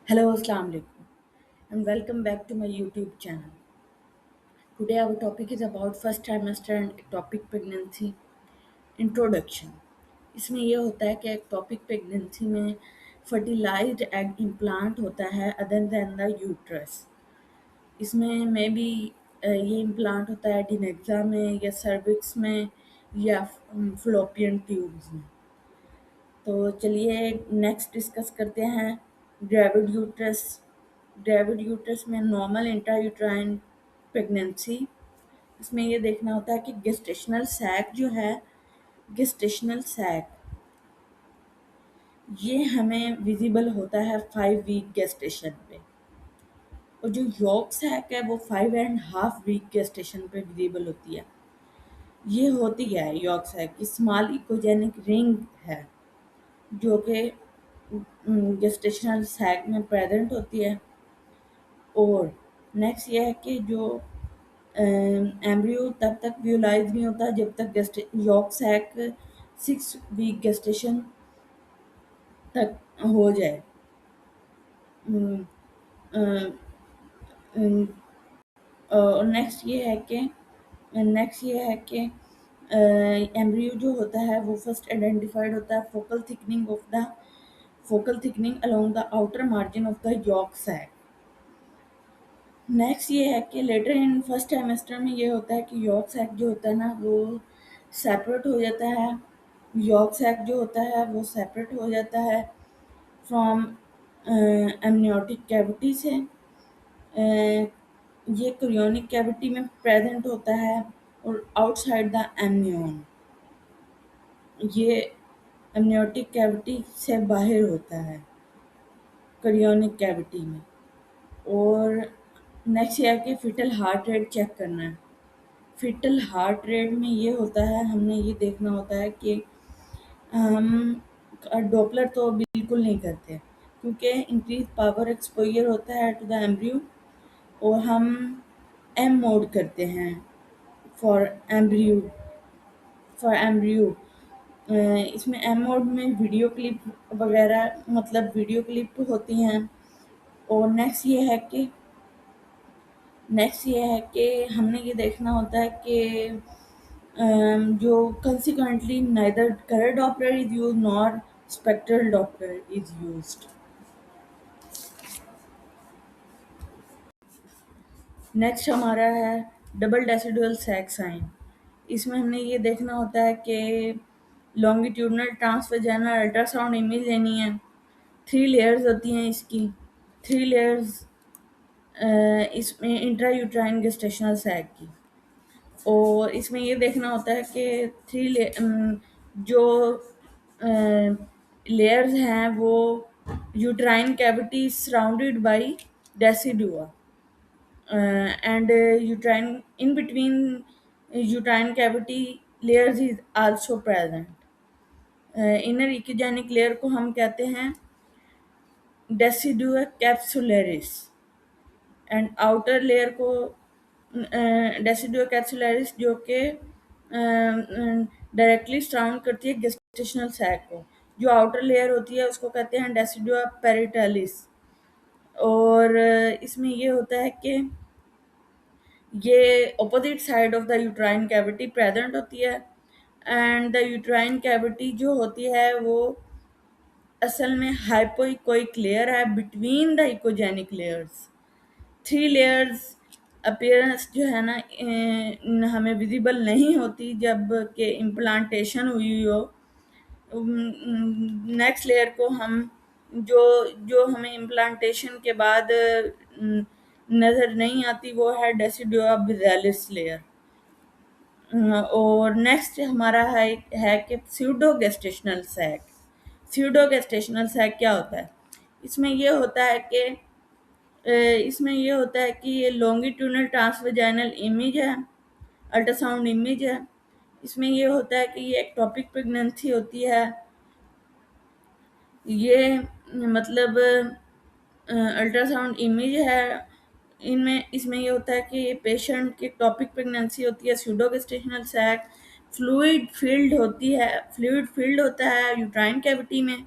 Hello, Assalamu alaikum, and welcome back to my YouTube channel. Today, our topic is about first trimester and ectopic pregnancy introduction. इसमें ये होता है कि ectopic pregnancy में fertilized egg implant होता है other than the uterus. इसमें may be ये इम्प्लांट होता है डिनेक्सा में या सर्विक्स में या फ्लोपियन ट्यूब्स में। तो चलिए नेक्स्ट डिस्कस करते हैं ग्रेविड यूट्रस। ग्रेविड यूट्रस में नॉर्मल इंट्रायूट्राइन प्रेगनेंसी। इसमें ये देखना होता है कि गेस्टेशनल सैक जो है, गेस्टेशनल सैक ये हमें विजिबल होता है 5 वीक गेस्टेशन पे, और जो यॉक सैक है वो 5.5 वीक गेस्टेशन पे विजिबल होती है। ये होती है यॉक सैक की स्मॉल इकोजेनिक रिंग है जो कि गेस्टेशनल सैक में प्रेजेंट होती है। और नेक्स्ट ये है कि जो एम्ब्रियो तब तक विजुलाइज नहीं होता जब तक यॉक सैक 6 वीक गेस्टेशन तक हो जाए। और नेक्स्ट ये है कि एम्ब्रियो जो होता है वो फर्स्ट आइडेंटिफाइड होता है focal thickening along the outer margin of the yolk sac. Next ये है कि लेटर इन फर्स्ट ट्राइमेस्टर में ये होता है कि यॉक सैक जो होता है ना वो सेपरेट हो जाता है। यॉक सैक जो होता है वो सेपरेट हो जाता है फ्रॉम एमनियोटिक कैविटी से। ये क्रियोनिक कैविटी में प्रेजेंट होता है और आउटसाइड द एमनियन ये एमनियोटिक कैविटी से बाहर होता है क्रियोनिक कैविटी में। और नेक्स्ट ये है कि फीटल हार्ट रेट चेक करना है। फीटल हार्ट रेट में ये होता है, हमने ये देखना होता है कि हम डॉपलर तो बिल्कुल नहीं करते क्योंकि इंक्रीज पावर एक्सपोजर होता है टू द एम्ब्रियो, और हम एम मोड करते हैं फॉर एम्ब्रियो इसमें एम मोड में वीडियो क्लिप वगैरह मतलब वीडियो क्लिप होती हैं। और नेक्स्ट ये है कि हमने ये देखना होता है कि जो consequently neither colour Doppler is use nor spectral Doppler is used. Next हमारा है डबल डेसिडुअल सैक साइन। इसमें हमने ये देखना होता है कि लॉन्गिट्यूडनल ट्रांसवेजाइनल अल्ट्रासाउंड इमेज लेनी है। 3 लेयर्स होती हैं इसकी। 3 लेयर्स इसमें इंट्रायूट्राइन गेस्टेशनल सैक की। और इसमें ये देखना होता है कि जो लेयर्स हैं वो uterine cavity surrounded by decidua and uterine in between uterine cavity layers is also present. Inner echogenic layer को हम कहते हैं decidua capsularis and outer layer को decidua capsularis जो कि डायरेक्टली सराउंड करती है गेस्टेशनल सैक को। जो आउटर लेयर होती है उसको कहते हैं डेसिडुआ पेरिटालिस। और इसमें ये होता है कि ये opposite side of the uterine cavity present होती है। एंड द यूट्राइन कैविटी जो होती है वो असल में हाइपोइकोइक लेयर है between the echogenic layers. 3 layers appearance जो है ना हमें विजिबल नहीं होती जब के इम्प्लांटेशन हुई हो। नेक्स्ट लेयर को हम जो जो हमें इम्प्लांटेशन के बाद नज़र नहीं आती वो है डेसिडुआ बिजालिस लेयर। और नेक्स्ट हमारा है कि pseudo gestational sac. Pseudo gestational sac क्या होता है? इसमें ये होता है कि ये लॉन्गिट्यूडनल ट्रांसवेजाइनल इमेज है, अल्ट्रासाउंड इमेज है। इसमें ये होता है कि ये एक्टोपिक प्रेगनेंसी होती है। ये मतलब अल्ट्रासाउंड इमेज है। इसमें ये होता है कि पेशेंट की टॉपिक प्रेगनेंसी होती है, pseudo gestational sac, fluid filled होता है यूट्राइन कैविटी में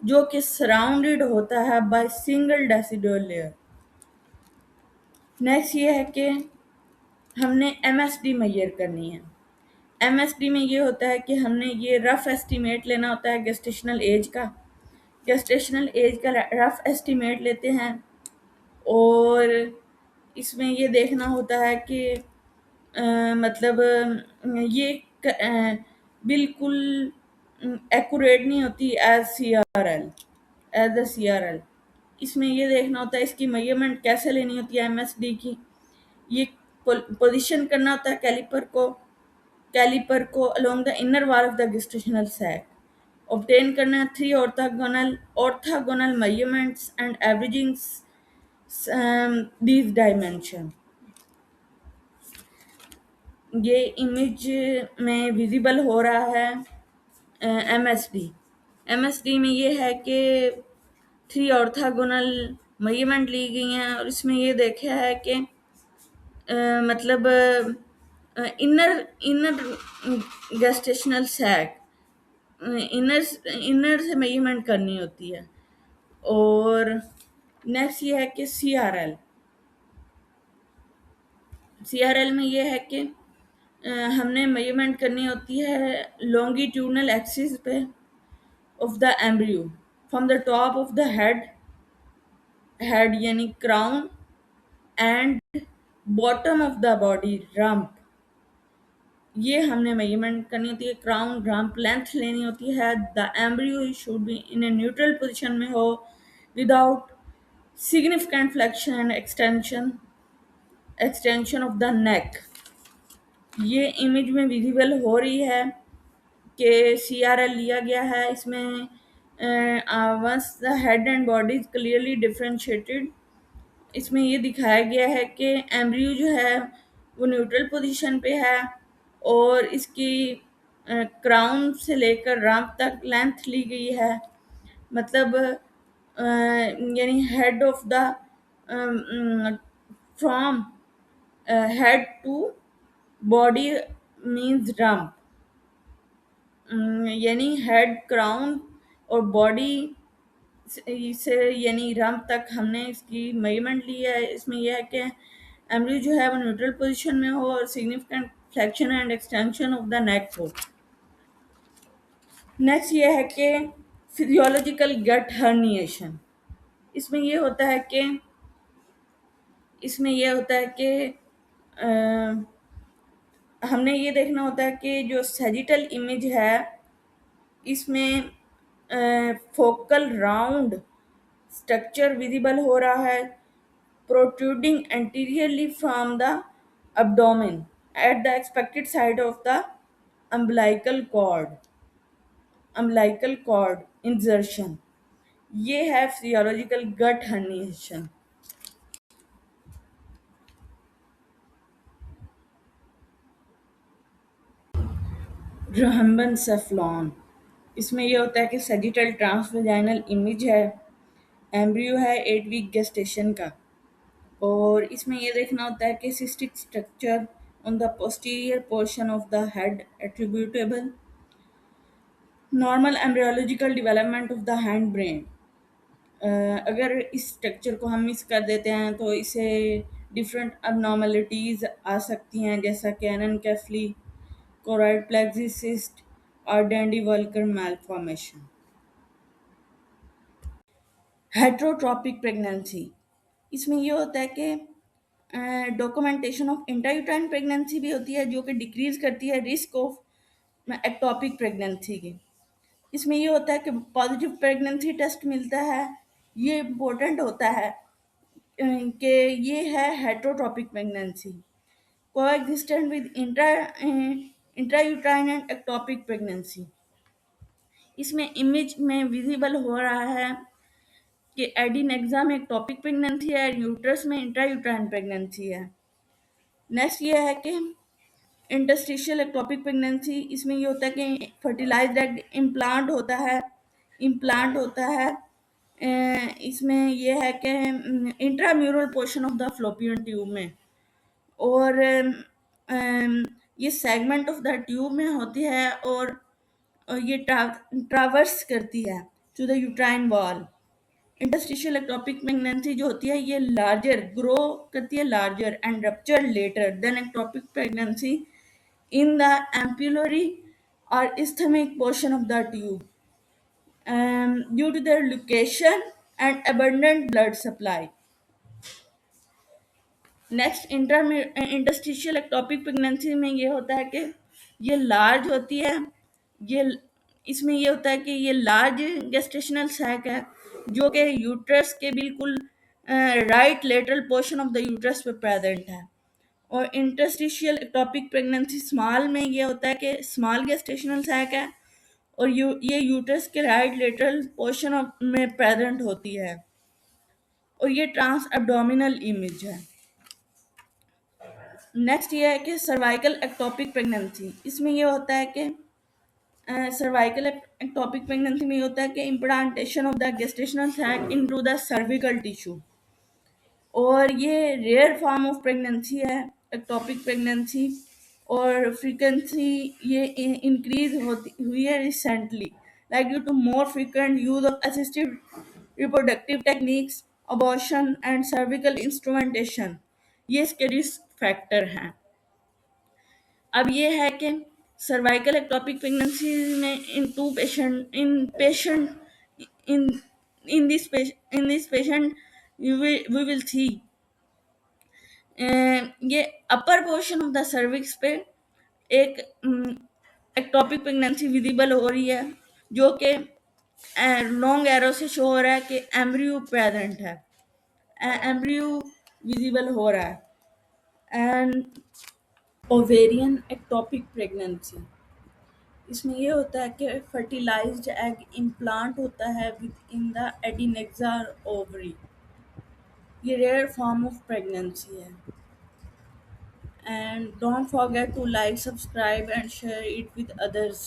जो कि सराउंडेड होता है by single decidual layer. Next ये है कि हमने एमएसडी मेजर करनी है। एमएसडी में ये होता है कि हमने ये रफ एस्टीमेट लेना होता है गेस्टेशनल एज का। गेस्टेशनल एज का रफ एस्टीमेट लेते हैं और इसमें ये देखना होता है कि मतलब ये बिल्कुल एक्यूरेट नहीं होती as C R L, as the C R L. इसमें ये देखना होता है इसकी मेजरमेंट कैसे लेनी होती है एमएसडी की। ये पोजीशन करना होता है कैलिपर को along the inner wall of the gestational sac। Obtain करना है three orthogonal measurements and averaging these dimension। ये इमेज में विजिबल हो रहा है एमएसडी। एमएसडी में ये है कि थ्री ऑर्थोगोनल मेजरमेंट ली गई हैं और इसमें ये देखा है कि मतलब inner inner gestational sac, inner से मेजरमेंट करनी होती है। और नेक्स्ट ये है कि सीआरएल में ये है कि हमने मेजरमेंट करनी होती है लॉन्गिट्यूडनल एक्सिस पे of the embryo from the top of the head यानी crown and bottom of the body rump. ये हमने मेजरमेंट करनी होती है। क्राउन रम्प लेंथ लेनी होती है। The embryo should be in a neutral position में हो without significant flexion and extension of the neck। ये इमेज में विजिबल हो रही है कि सी आर एल लिया गया है। इसमें once the head and body is clearly differentiated, इसमें ये दिखाया गया है कि एम्ब्रियो जो है वो न्यूट्रल पोजीशन पे है और इसकी क्राउन से लेकर रम्प तक लेंथ ली गई है। मतलब यानी head of the from head to body means rump, यानी हेड क्राउन और बॉडी से यानी रम्प तक हमने इसकी मेजरमेंट ली है। इसमें यह है कि एम्ब्रियो जो है वो न्यूट्रल पोजीशन में हो और significant flexion and extension of the neck हो। नेक्स्ट ये है कि फिजियोलॉजिकल गट हर्निएशन। इसमें ये होता है कि हमने ये देखना होता है कि जो सैजिटल इमेज है इसमें फोकल राउंड स्ट्रक्चर विजिबल हो रहा है protruding anteriorly from the abdomen at the expected side of the umbilical cord insertion। ये है फिजियोलॉजिकल गट हर्निएशन। रहम्बेनसेफ्लॉन, इसमें यह होता है कि सैजिटल ट्रांसवेजाइनल इमेज है, एम्ब्रियो है 8 वीक गेस्टेशन का और इसमें यह देखना होता है कि cystic structure on the posterior portion of the head attributable normal embryological development of the hind brain. अगर इस स्ट्रक्चर को हम मिस कर देते हैं तो इसे डिफरेंट abnormalities आ सकती हैं जैसा कि एननकेफली, कोरॉइड प्लेक्सिस सिस्ट और डेंडी वल्कर malformation। हेट्रोट्रॉपिक प्रेगनेंसी, इसमें ये होता है कि डॉक्यूमेंटेशन ऑफ इंट्रायूट्राइन प्रेगनेंसी भी होती है जो कि डिक्रीज करती है रिस्क ऑफ एक्टोपिक प्रेगनेंसी की। इसमें ये होता है कि पॉजिटिव प्रेगनेंसी टेस्ट मिलता है। ये इम्पोर्टेंट होता है कि ये है heterotropic pregnancy coexistent with intrauterine and ectopic pregnancy. इसमें इमेज में विजिबल हो रहा है कि एडिनेक्सा में एक्टोपिक प्रेगनेंसी है, यूट्रस में इंट्रायूट्राइन प्रेगनेंसी है। नेक्स्ट ये है कि इंटरस्टिशियल एक्टोपिक प्रेगनेंसी, इसमें ये होता है कि फर्टिलाइज्ड एग इम्प्लांट होता है। इसमें यह है कि intramural portion of the fallopian tube में और ये सेगमेंट ऑफ द ट्यूब में होती है और ये ट्रावर्स करती है to the uterine wall. Interstitial ectopic pregnancy जो होती है ये लार्जर ग्रो करती है, larger and rupture later than ectopic pregnancy in the ampullary or ischemic portion of the tube, due to their location and abundant blood supply. Next interstitial ectopic pregnancy में ये होता है कि ये लार्ज होती है, ये इसमें ये होता है कि ये लार्ज गेस्टेशनल सैक है जो कि यूट्रस के बिल्कुल right lateral portion of the uterus पे प्रेजेंट है। और इंटरस्टिशियल एक्टोपिक प्रेगनेंसी स्मॉल में ये होता है कि स्मॉल गेस्टेशनल सैक है और ये यूट्रस के राइट लेटरल पोर्शन में प्रेजेंट होती है और ये ट्रांस एब्डोमिनल इमेज है। नेक्स्ट ये है कि सर्वाइकल एक्टोपिक प्रेगनेंसी, इसमें ये होता है कि सर्वाइकल एक्टोपिक प्रेगनेंसी में ये होता है कि implantation of the gestational sac into the cervical tissue, और ये रेयर फॉर्म ऑफ प्रेगनेंसी है एक्टोपिक प्रेगनेंसी, और फ्रीक्वेंसी ये इंक्रीज होती हुई है recently, like due to more frequent use of assistive reproductive techniques, abortion and cervical instrumentation, ये इसके रिस्क फैक्टर हैं। अब ये है कि सर्वाइकल एक्टोपिक प्रेगनेंसी में in this patient we will see ये upper portion of the cervix पे एक एक्टोपिक प्रेगनेंसी विजिबल हो रही है जो कि लॉन्ग एरो से शो हो रहा है कि एम्ब्रियो प्रेजेंट है, एम्ब्रियो विजिबल हो रहा है। एंड ओवेरियन एक्टोपिक प्रेगनेंसी, इसमें ये होता है कि फर्टिलाइज्ड एग इम्प्लांट होता है विद इन द एडिनेक्सार ओवरी, ये रेयर फॉर्म ऑफ प्रेगनेंसी है। And don't forget to like, subscribe and share it with others.